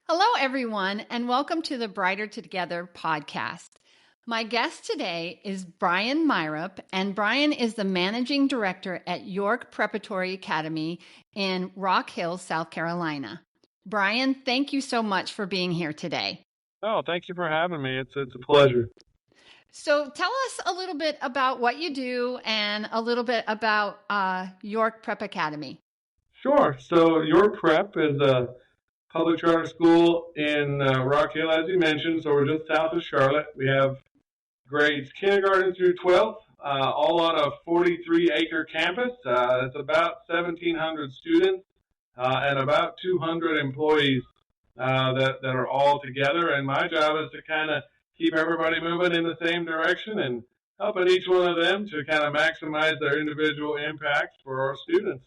Hello, everyone, and welcome to the Brighter Together podcast. My guest today is Brian Myrup, and Brian is the managing director at York Preparatory Academy in Rock Hill, South Carolina. Brian, thank you so much for being here today. Oh, thank you for having me. It's a pleasure. So tell us a little bit about what you do and a little bit about York Prep Academy. Sure. So York Prep is a public charter school in Rock Hill, as you mentioned. So we're just south of Charlotte. We have grades kindergarten through 12th, all on a 43-acre campus. It's about 1,700 students and about 200 employees that are all together. And my job is to kind of keep everybody moving in the same direction and helping each one of them to kind of maximize their individual impact for our students.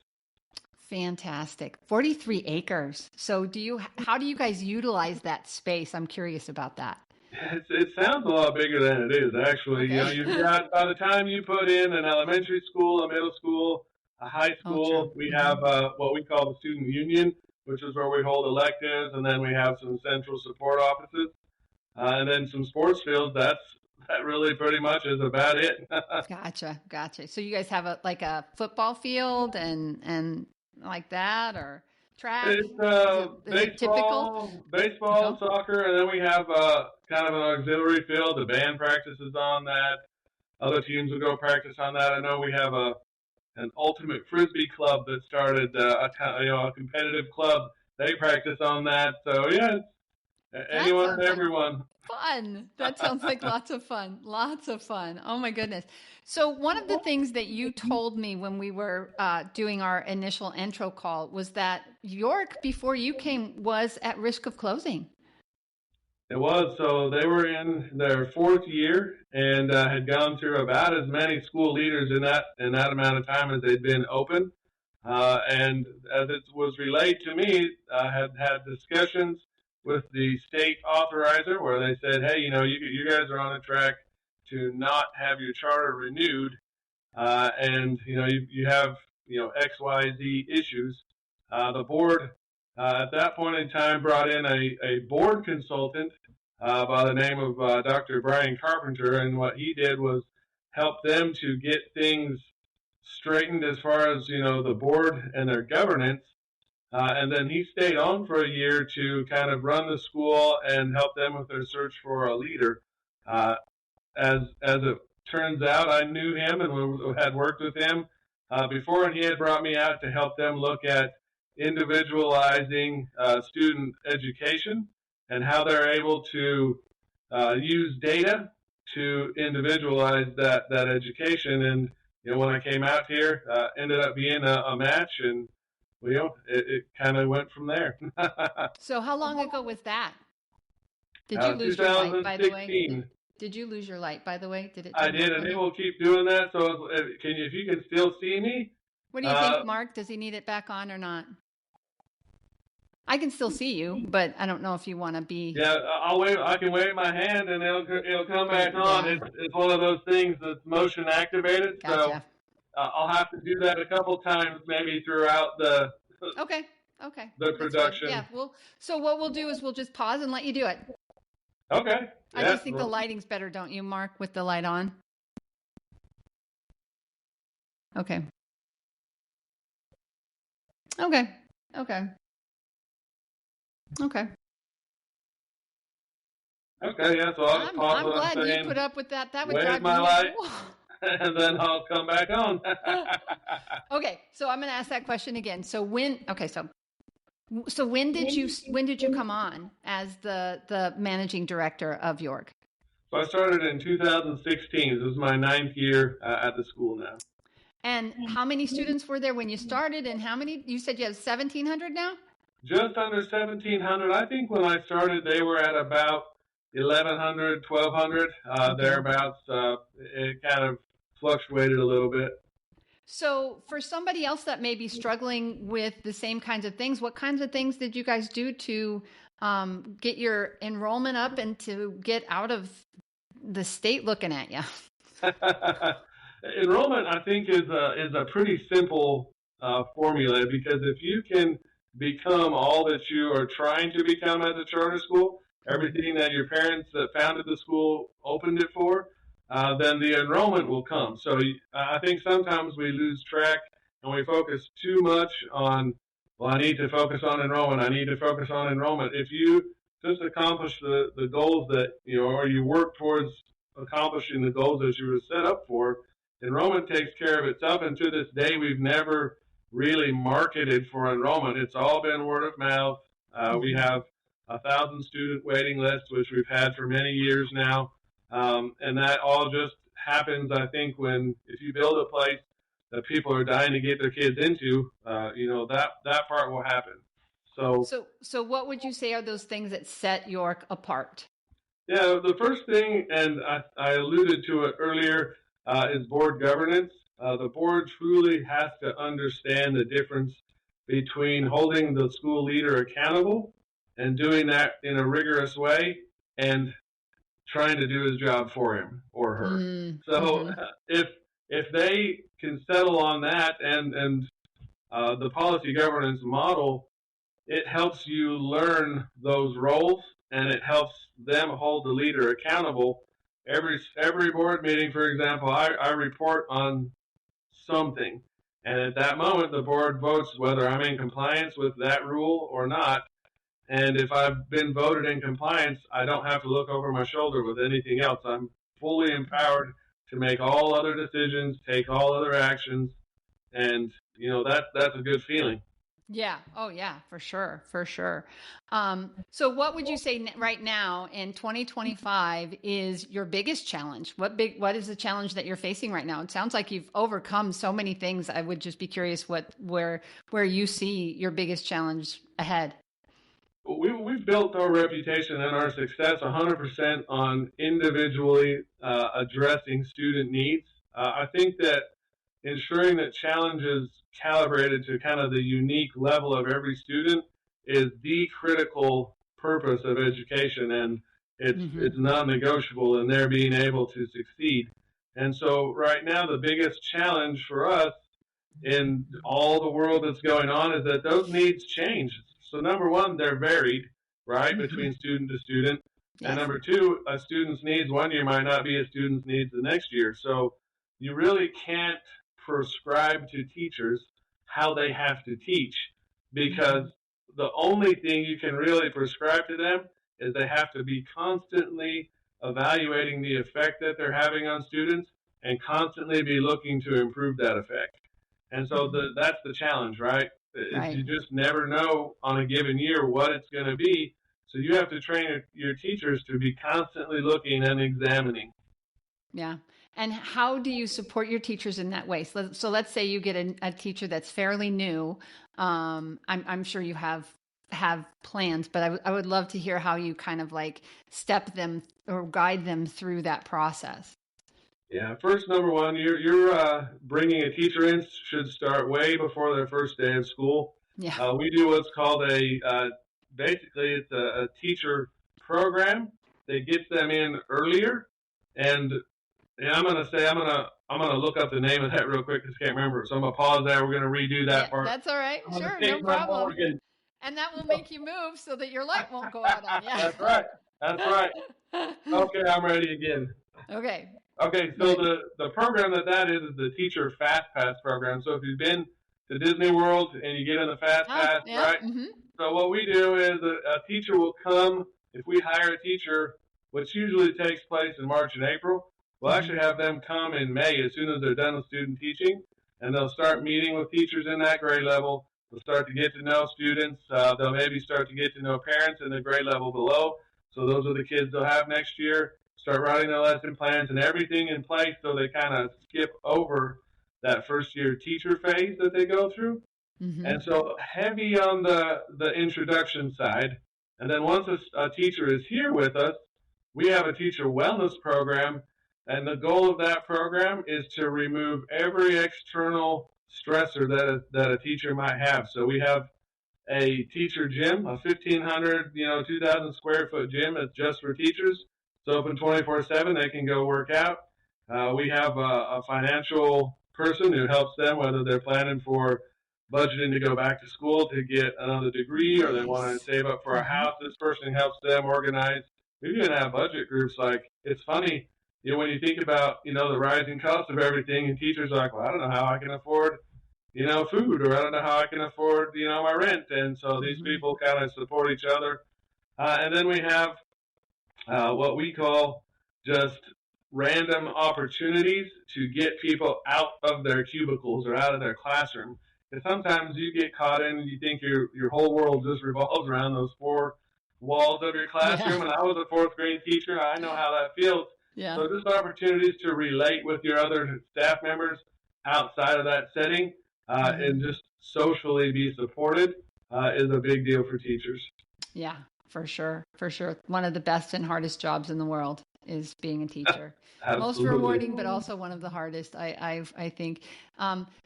Fantastic. 43 acres. So how do you guys utilize that space? I'm curious about that. It sounds a lot bigger than it is, actually. Okay. You've got, by the time you put in an elementary school, a middle school, a high school, we have what we call the student union, which is where we hold electives, and then we have some central support offices, and then some sports fields. That really pretty much is about it. Gotcha. So you guys have a football field and like that, or track? It's baseball, soccer, and then we have kind of an auxiliary field. The band practices on that. Other teams will go practice on that. I know we have an ultimate frisbee club that started a competitive club. They practice on that. So yeah, anyone and everyone. Fun. That sounds like lots of fun. Lots of fun. Oh my goodness. So one of the things that you told me when we were doing our initial intro call was that York, before you came, was at risk of closing. It was. So they were in their fourth year and had gone through about as many school leaders in that amount of time as they'd been open. And as it was relayed to me, had discussions with the state authorizer where they said, hey, you guys are on a track to not have your charter renewed, and you have XYZ issues. The board at that point in time brought in a board consultant by the name of Dr. Brian Carpenter, and what he did was help them to get things straightened as far as the board and their governance. And then he stayed on for a year to kind of run the school and help them with their search for a leader. As it turns out, I knew him and had worked with him before, and he had brought me out to help them look at individualizing student education and how they're able to use data to individualize that education. And when I came out here, ended up being a match, and it kind of went from there. So how long ago was that? Did you lose your light, by the way? Did you lose your light, by the way? I did, and it will keep doing that. So if you can still see me? What do you think, Mark? Does he need it back on or not? I can still see you, but I don't know if you want to be. Yeah, I'll wave. I can wave my hand, and it'll come back on. It's one of those things that's motion activated. Gotcha. So I'll have to do that a couple times, maybe throughout the the production. Yeah. So what we'll do is we'll just pause and let you do it. Okay. I just think the lighting's better, don't you, Mark, with the light on? Okay. Okay. Okay, yeah, so I'll just pause I'm what I'm glad saying, you put up with that. That would wave drive my me light, and then I'll come back on. Okay, so I'm going to ask that question again. So when did you come on as the managing director of York? So I started in 2016. This is my 9th year at the school now. And how many students were there when you started, and how many? You said you have 1,700 now? Just under 1,700. I think when I started, they were at about 1,100, 1,200, thereabouts. It kind of fluctuated a little bit. So for somebody else that may be struggling with the same kinds of things, what kinds of things did you guys do to get your enrollment up and to get out of the state looking at you? Enrollment, I think, is a pretty simple formula, because if you can become all that you are trying to become as a charter school, everything that your parents that founded the school opened it for, then the enrollment will come. So I think sometimes we lose track and we focus too much on, well, I need to focus on enrollment. I need to focus on enrollment. If you just accomplish the goals that, or you work towards accomplishing the goals that you were set up for, enrollment takes care of itself. And to this day, we've never really marketed for enrollment. It's all been word of mouth. We have 1,000 student waiting list, which we've had for many years now. And that all just happens, I think, if you build a place that people are dying to get their kids into, that part will happen. So what would you say are those things that set York apart? Yeah, the first thing, and I alluded to it earlier, is board governance. The board truly has to understand the difference between holding the school leader accountable and doing that in a rigorous way and trying to do his job for him or her. So if they can settle on that and the policy governance model, it helps you learn those roles and it helps them hold the leader accountable. Every board meeting, for example, I report on something. And at that moment, the board votes whether I'm in compliance with that rule or not. And if I've been voted in compliance, I don't have to look over my shoulder with anything else. I'm fully empowered to make all other decisions, take all other actions. And, that's a good feeling. Yeah. Oh, yeah, for sure. For sure. So what would you say right now in 2025 is your biggest challenge? What is the challenge that you're facing right now? It sounds like you've overcome so many things. I would just be curious where you see your biggest challenge ahead. We've built our reputation and our success 100% on individually addressing student needs. I think that ensuring that challenges calibrated to kind of the unique level of every student is the critical purpose of education, and it's non-negotiable in their being able to succeed. And so right now, the biggest challenge for us in all the world that's going on is that those needs change. So number one, they're varied, right, between student to student. Yes. And number two, a student's needs one year might not be a student's needs the next year. So you really can't prescribe to teachers how they have to teach, because the only thing you can really prescribe to them is they have to be constantly evaluating the effect that they're having on students and constantly be looking to improve that effect. And so that's the challenge, right? You just never know on a given year what it's going to be. So you have to train your teachers to be constantly looking and examining. Yeah. And how do you support your teachers in that way? So let's say you get a teacher that's fairly new. I'm sure you have plans, but I would love to hear how you kind of like step them or guide them through that process. Yeah, first, number one, you're bringing a teacher in should start way before their first day of school. Yeah. We do what's called basically it's a teacher program that gets them in earlier. And I'm gonna look up the name of that real quick because I can't remember it. So I'm gonna pause there. We're gonna redo that part. That's all right. Sure, no problem. And that will make you move so that your light won't go out on you. That's right. Okay, I'm ready again. Okay. Okay, so the program that is the Teacher Fastpass program. So if you've been to Disney World and you get in the Fastpass, right? Mm-hmm. So what we do is a teacher will come. If we hire a teacher, which usually takes place in March and April, we'll actually have them come in May as soon as they're done with student teaching, and they'll start meeting with teachers in that grade level. They'll start to get to know students. They'll maybe start to get to know parents in the grade level below. So those are the kids they'll have next year. Start writing their lesson plans and everything in place so they kind of skip over that first year teacher phase that they go through. Mm-hmm. And so heavy on the introduction side. And then once a teacher is here with us, we have a teacher wellness program. And the goal of that program is to remove every external stressor that a teacher might have. So we have a teacher gym, a 1,500, 2,000 square foot gym that's just for teachers. It's open 24/7. They can go work out. We have a financial person who helps them, whether they're planning for budgeting to go back to school to get another degree, or they want Nice. to save up for a Mm-hmm. house. This person helps them organize. We even have budget groups. Like, it's funny, when you think about, the rising cost of everything, and teachers are like, well, I don't know how I can afford, food, or I don't know how I can afford, my rent. And so these Mm-hmm. people kind of support each other. And then we have what we call just random opportunities to get people out of their cubicles or out of their classroom. Because sometimes you get caught in and you think your whole world just revolves around those four walls of your Yeah. classroom. And I was a fourth grade teacher. I know how that feels. Yeah. So just opportunities to relate with your other staff members outside of that setting, and just socially be supported, is a big deal for teachers. Yeah, for sure. For sure. One of the best and hardest jobs in the world is being a teacher. Most Absolutely. rewarding, but also one of the hardest, I think.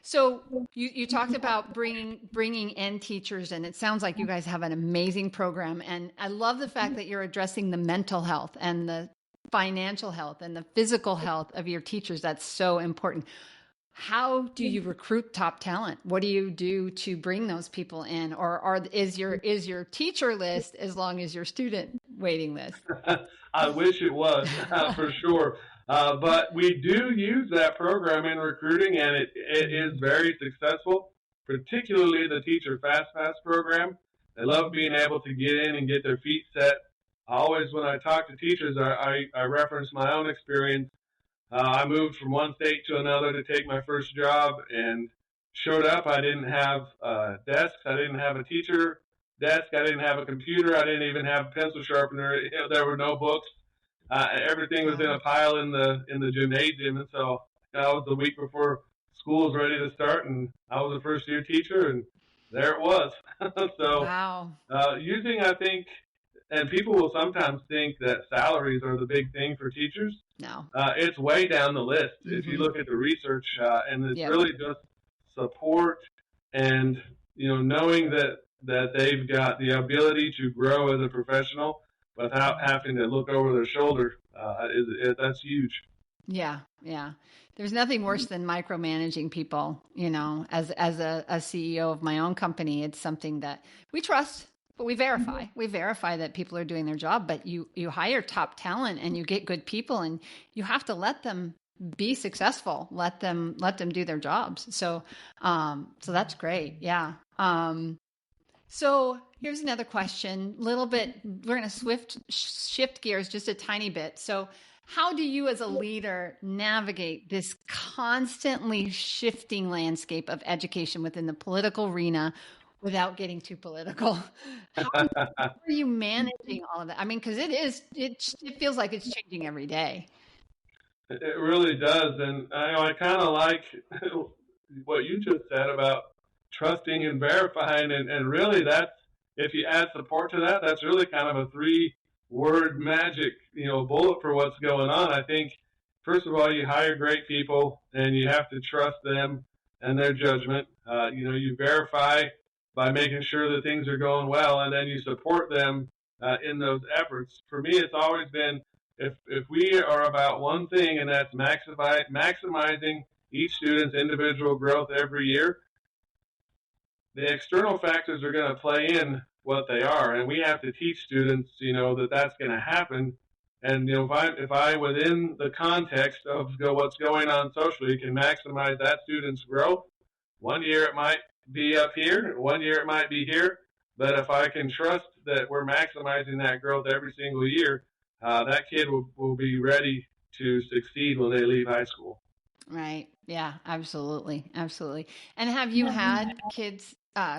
So you talked about bringing in teachers, and it sounds like you guys have an amazing program. And I love the fact that you're addressing the mental health and the financial health and the physical health of your teachers. That's so important. How do you recruit top talent? What do you do to bring those people in? Or is your teacher list as long as your student waiting list? I wish it was, for sure. But we do use that program in recruiting, and it is very successful, particularly the Teacher Fastpass program. They love being able to get in and get their feet set. I always, when I talk to teachers, I reference my own experience. I moved from one state to another to take my first job, and showed up. I didn't have desks. I didn't have a teacher desk. I didn't have a computer. I didn't even have a pencil sharpener. There were no books. Everything was in a Wow. pile in the gymnasium, and so that was the week before school was ready to start, and I was a first year teacher, and there it was. So Wow. using, I think, and people will sometimes think that salaries are the big thing for teachers. No. It's way down the list if you Mm-hmm. look at the research, and it's Yep. really just support, and knowing that they've got the ability to grow as a professional without having to look over their shoulder, that's huge. Yeah. Yeah. There's nothing worse than micromanaging people, as a CEO of my own company, it's something that we trust, but we verify. We verify that people are doing their job, but you hire top talent and you get good people, and you have to let them be successful. Let them do their jobs. So that's great. Yeah. So here's another question. Little bit, we're going to shift gears just a tiny bit. So, how do you, as a leader, navigate this constantly shifting landscape of education within the political arena without getting too political? How are you managing all of that? I mean, because it feels like it's changing every day. It really does, and I kind of like what you just said about trusting and verifying, and really that's, if you add support to that, that's really kind of a three-word magic, bullet for what's going on. I think first of all, you hire great people, and you have to trust them and their judgment. You verify by making sure that things are going well, and then you support them in those efforts. For me, it's always been, if we are about one thing, and that's maximizing each student's individual growth every year, the external factors are going to play in what they are, and we have to teach students, that that's going to happen. And if I within the context of what's going on socially can maximize that student's growth, one year it might be up here, one year it might be here, but if I can trust that we're maximizing that growth every single year, that kid will be ready to succeed when they leave high school. Right. Yeah, absolutely. Absolutely. And have you had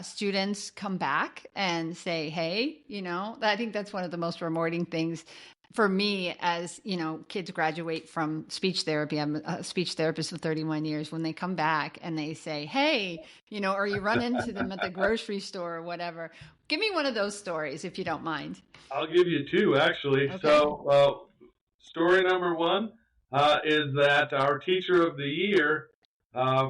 students come back and say, hey, I think that's one of the most rewarding things for me as, kids graduate from speech therapy. I'm a speech therapist for 31 years. When they come back and they say, hey, or you run into them at the grocery store or whatever. Give me one of those stories if you don't mind. I'll give you two, actually. Okay. So, story number one is that our teacher of the year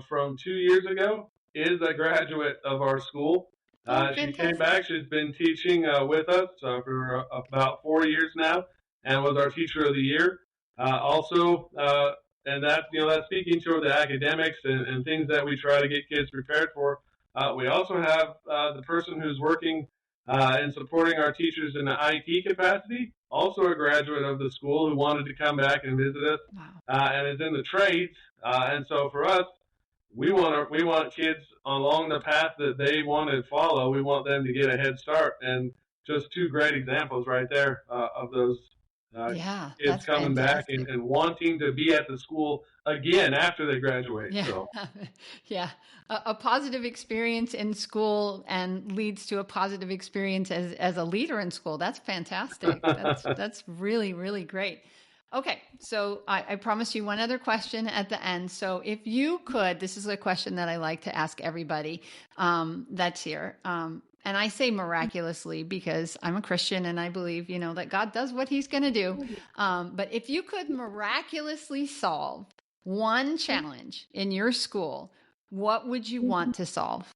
from 2 years ago is a graduate of our school. Oh, She came fantastic. back. She's been teaching with us for about 4 years now, and was our teacher of the year. Also, and that's speaking to the academics and things that we try to get kids prepared for. We also have the person who's working and supporting our teachers in the IT capacity, also a graduate of the school who wanted to come back and visit us, Wow. and is in the trades. And so for us, we want kids along the path that they want to follow. We want them to get a head start, and just two great examples right there of those Yeah, kids that's coming back fantastic. and wanting to be at the school again after they graduate. Yeah. So Yeah. A positive experience in school and leads to a positive experience as a leader in school. That's fantastic. That's really, really great. Okay, so I promise you one other question at the end. So if you could, this is a question that I like to ask everybody that's here. And I say miraculously because I'm a Christian and I believe, that God does what he's going to do. But if you could miraculously solve one challenge in your school, what would you want to solve?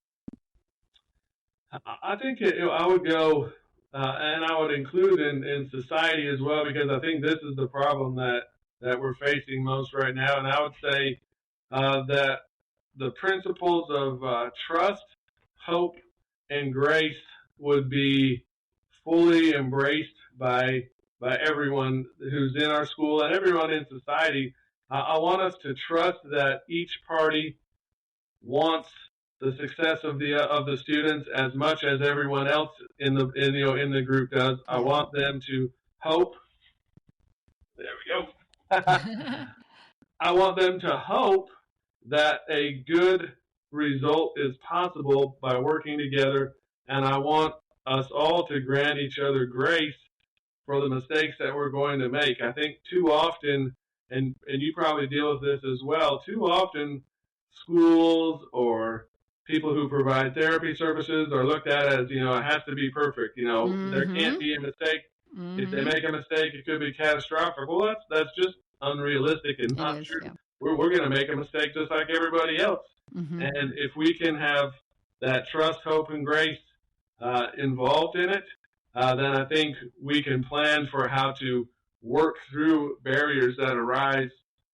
I think I would go, and I would include in society as well, because I think this is the problem that we're facing most right now. And I would say that the principles of trust, hope, and grace would be fully embraced by everyone who's in our school and everyone in society. I want us to trust that each party wants the success of the students as much as everyone else in the group does. I Yeah. want them to hope. There we go. I want them to hope that a good result is possible by working together, and I want us all to grant each other grace for the mistakes that we're going to make. I think too often, and you probably deal with this as well, too often schools or people who provide therapy services are looked at as, it has to be perfect. There can't Mm-hmm. be a mistake. If they Mm-hmm. make a mistake, it could be catastrophic. Well, that's just unrealistic and It not is. true. Yeah. We're going to make a mistake just like everybody else. Mm-hmm. And if we can have that trust, hope, and grace involved in it, then I think we can plan for how to work through barriers that arise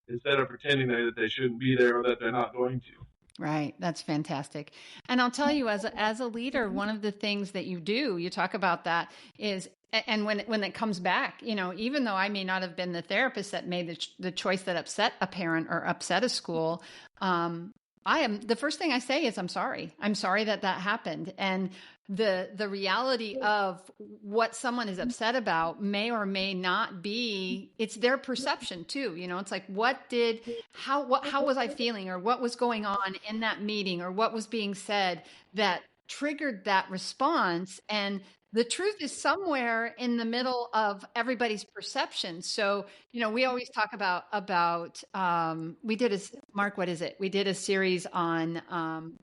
instead of pretending that they shouldn't be there or that they're not going to. Right. That's fantastic. And I'll tell you, as a leader, one of the things that you talk about that is, and when it comes back, even though I may not have been the therapist that made the choice that upset a parent or upset a school, I am the first thing I say is I'm sorry. I'm sorry that happened. And the reality of what someone is upset about may or may not be, it's their perception too. It's like how was I feeling, or what was going on in that meeting, or what was being said that triggered that response. And the truth is somewhere in the middle of everybody's perception. So, we always talk about we did Mark, what is it? We did a series on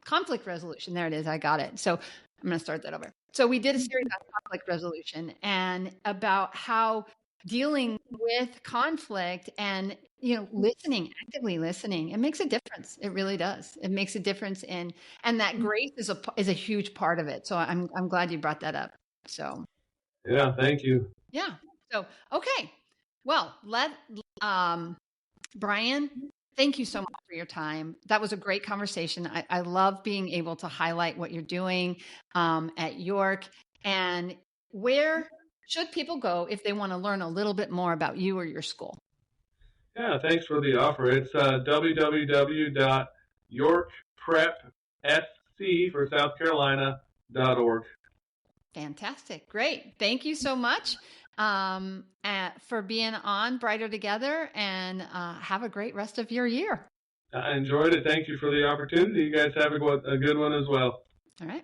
conflict resolution. There it is. I got it. So I'm going to start that over. So we did a series on conflict resolution and about how dealing with conflict and actively listening, it makes a difference. It really does. It makes a difference and that grace is a huge part of it. So I'm glad you brought that up. So Yeah, thank you. yeah. So okay. Well, Brian, thank you so much for your time. That was a great conversation. I love being able to highlight what you're doing at York. And where should people go if they want to learn a little bit more about you or your school? Yeah, thanks for the offer. It's www.yorkprepsc for South Carolina.org. Fantastic. Great. Thank you so much for being on Brighter Together, and have a great rest of your year. I enjoyed it. Thank you for the opportunity. You guys have a good one as well. All right.